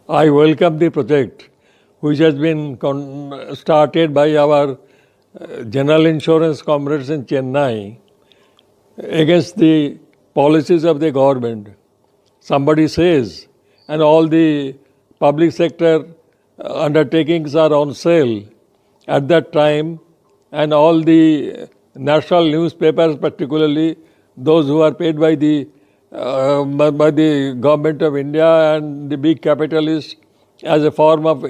I welcome the project which has been started by our general insurance comrades in Chennai against the policies of the government. Somebody says, and all the public sector undertakings are on sale at that time, and all the national newspapers, particularly those who are paid by the government of India and the big capitalists as a form of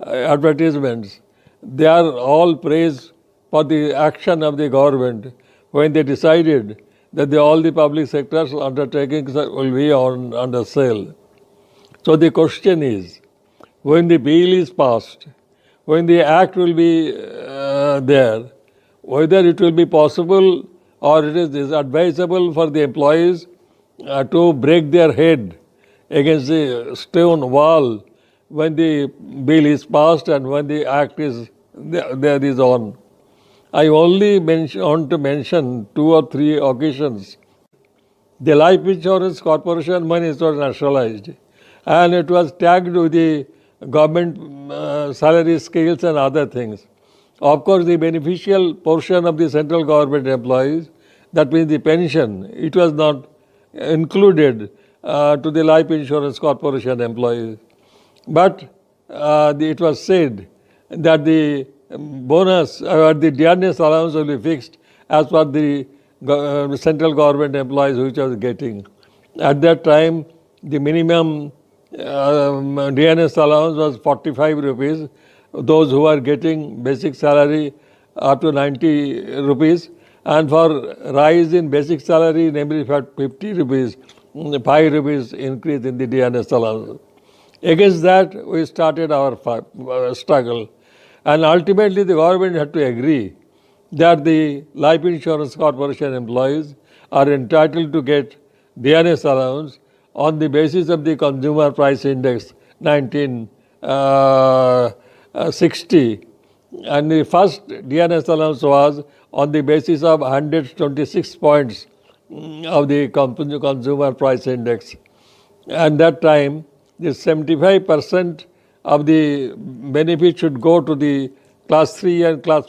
advertisements, they are all praised for the action of the government when they decided that all the public sectors undertakings will be under sale. So the question is, when the bill is passed, when the act will be there, whether it will be possible or it is advisable for the employees to break their head against the stone wall when the bill is passed and when the act is there is on. I only want to mention 2 or 3 occasions. The Life Insurance Corporation money was nationalized and it was tagged with the government salary scales and other things. Of course, the beneficial portion of the central government employees, that means the pension, it was not included to the Life Insurance Corporation employees. But it was said that the bonus or the dearness allowance will be fixed as per the central government employees which was getting. At that time, the minimum dearness allowance was 45 rupees. Those who are getting basic salary up to 90 rupees, and for rise in basic salary, namely 50 rupees, 5 rupees increase in the dearness allowance. Against that, we started our struggle. And ultimately, the government had to agree that the Life Insurance Corporation employees are entitled to get dearness allowance on the basis of the Consumer Price Index 1960. And the first dearness allowance was on the basis of 126 points of the Consumer Price Index. At that time, the 75% of the benefit should go to the class 3 and class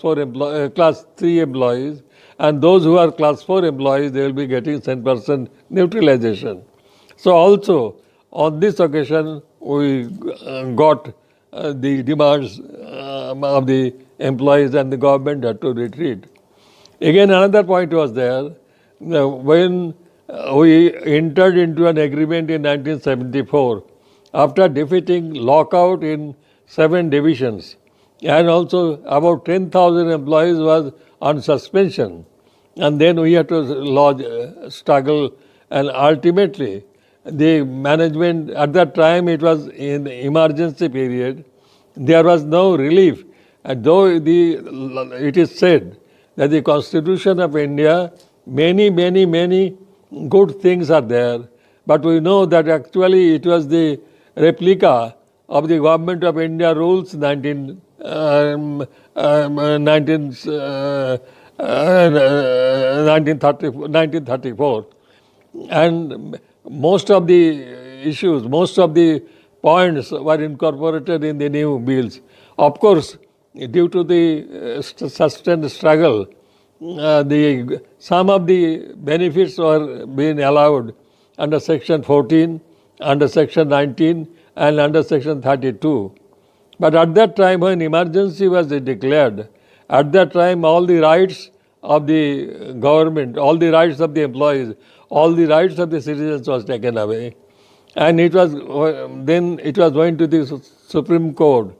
3 employees, and those who are class 4 employees, they will be getting 10% neutralization. So also on this occasion we got the demands of the employees and the government had to retreat. Again another point was there, when we entered into an agreement in 1974 after defeating lockout in 7 divisions, and also about 10,000 employees was on suspension, and then we had to lodge struggle, and ultimately the management at that time, it was in emergency period, there was no relief, and though it is said that the Constitution of India, many good things are there, but we know that actually it was the replica of the Government of India rules 1934, and most of the issues, most of the points were incorporated in the new bills. Of course, due to the sustained struggle, some of the benefits were being allowed under Section 14, under Section 19 and under Section 32. But at that time when emergency was declared, at that time all the rights of the government, all the rights of the employees, all the rights of the citizens was taken away. And it was going to the Supreme Court.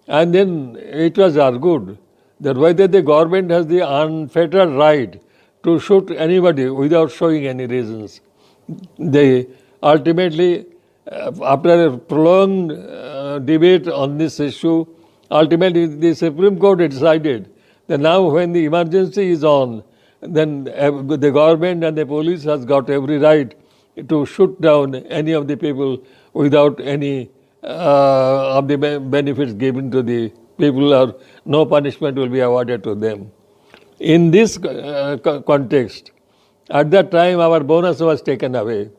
And then it was argued that whether the government has the unfettered right to shoot anybody without showing any reasons. They ultimately, after a prolonged debate on this issue, ultimately the Supreme Court decided that now when the emergency is on, then the government and the police has got every right to shoot down any of the people without any of the benefits given to the people, or no punishment will be awarded to them. In this context, at that time our bonus was taken away.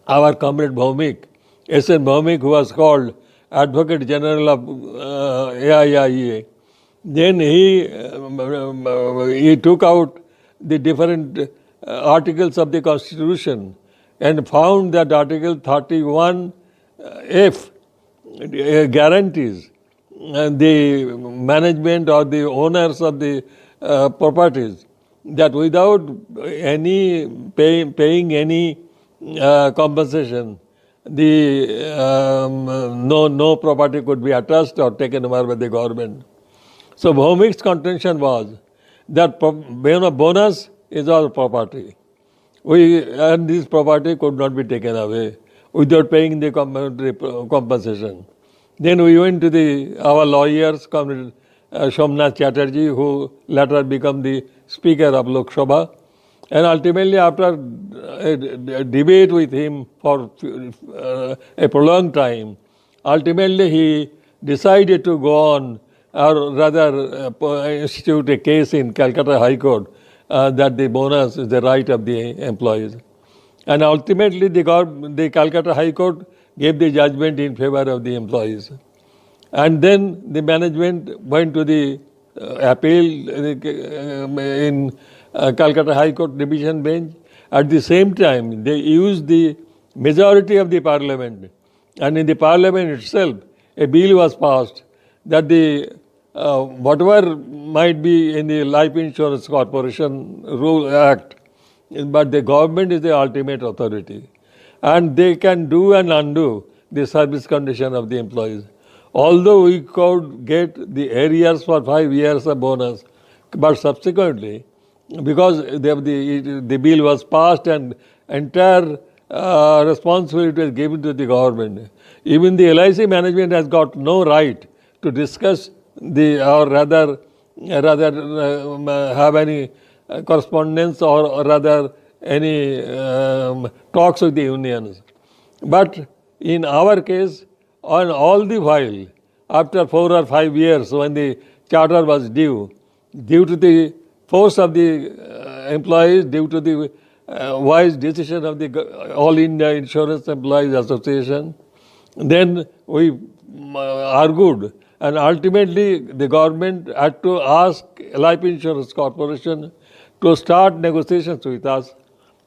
Our comrade Bhaumik S.N. Bhaumik, who was called Advocate General of AIIEA. Then he took out the different articles of the Constitution and found that Article 31F guarantees the management or the owners of the properties that without any paying any compensation, no property could be attached or taken over by the government. So Bhaumik's contention was that bonus is our property. And this property could not be taken away without paying the compensation. Then we went to our lawyers, Somnath Chatterjee, who later became the Speaker of Lok Sabha. And ultimately, after a debate with him for a prolonged time, ultimately he decided to go on, or rather institute a case in Calcutta High Court that the bonus is the right of the employees. And ultimately, the Calcutta High Court gave the judgment in favor of the employees. And then the management went to the appeal in Calcutta High Court Division Bench. At the same time, they used the majority of the parliament. And in the parliament itself, a bill was passed that whatever might be in the Life Insurance Corporation Rule Act, but the government is the ultimate authority. And they can do and undo the service condition of the employees. Although we could get the arrears for 5 years of bonus, but subsequently, because the bill was passed and entire responsibility was given to the government, even the LIC management has got no right to discuss or rather have any correspondence or rather any talks with the unions. But in our case, on all the while, after 4 or 5 years when the charter was due to the force of the employees, due to the wise decision of the All India Insurance Employees Association, then we argued, and ultimately the government had to ask Life Insurance Corporation to start negotiations with us.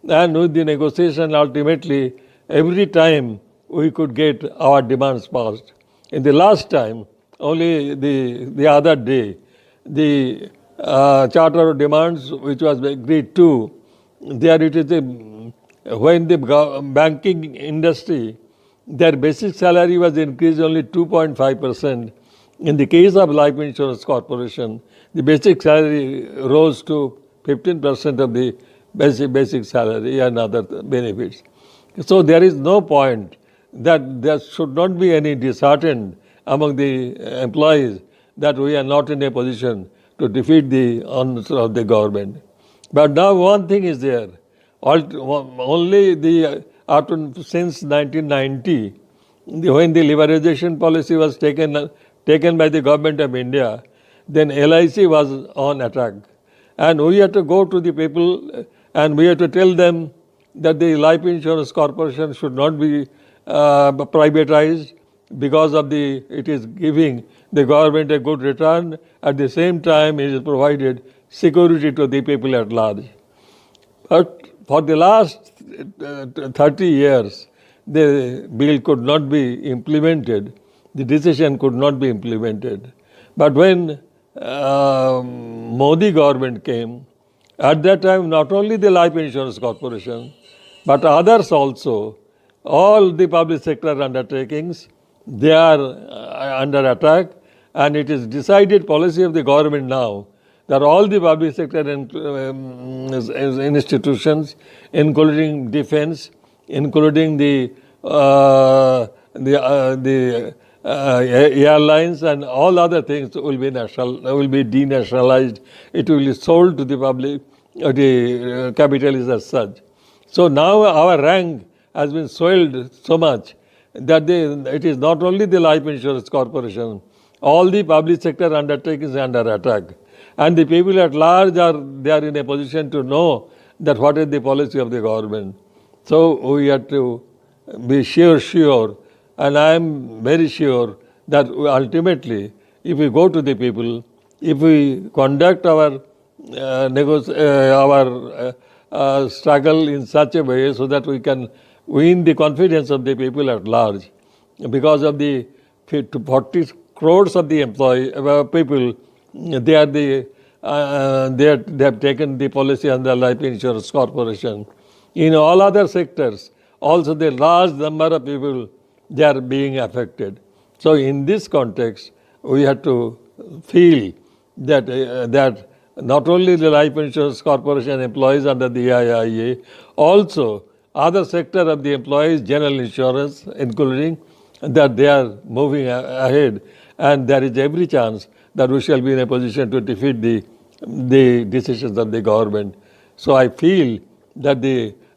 And with the negotiation, ultimately, every time we could get our demands passed. In the last time, only the other day, the charter of demands which was agreed to, there it is when the banking industry, their basic salary was increased only 2.5%. In the case of Life Insurance Corporation, the basic salary rose to 15% of the basic salary and other benefits. So there is no point that there should not be any disheartened among the employees that we are not in a position to defeat the honors of the government. But now one thing is there, only since 1990, when the liberalization policy was taken by the government of India, then LIC was on attack. And we had to go to the people and we had to tell them that the Life Insurance Corporation should not be privatized because of it is giving the government a good return. At the same time, it is provided security to the people at large. But for the last 30 years, the bill could not be implemented. The decision could not be implemented. But when Modi government came, at that time, not only the Life Insurance Corporation, but others also, all the public sector undertakings, they are under attack, and it is decided policy of the government now that all the public sector institutions, including defense, including the airlines and all other things will be denationalized. It will be sold to the public, the capitalists as such. So now our rank has been swelled so much that it is not only the Life Insurance Corporation, all the public sector undertakings are under attack. And the people at large they are in a position to know that what is the policy of the government. So we have to be sure And I am very sure that ultimately, if we go to the people, if we conduct our struggle in such a way so that we can win the confidence of the people at large, because of the 40 crores of the people, they are they have taken the policy on the life insurance corporation. In all other sectors, also the large number of people, they are being affected. So in this context, we have to feel that that not only the life insurance corporation employees under the AIIEA, also other sector of the employees, general insurance, including that they are moving ahead, and there is every chance that we shall be in a position to defeat the decisions of the government. So I feel that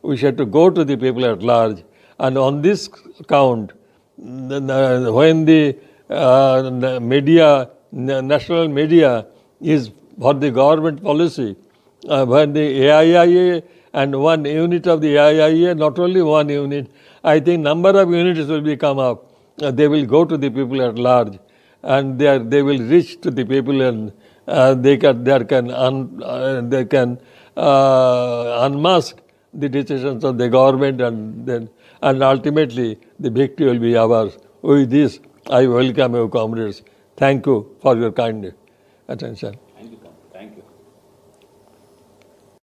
we should to go to the people at large, and on this count, when the national media is for the government policy, when the AIIEA and one unit of the AIIEA, not only one unit, I think number of units will become up. They will go to the people at large, and they will reach to the people, and they can unmask the decisions of the government, and ultimately the victory will be ours. With this, I welcome you, comrades. Thank you for your kind attention.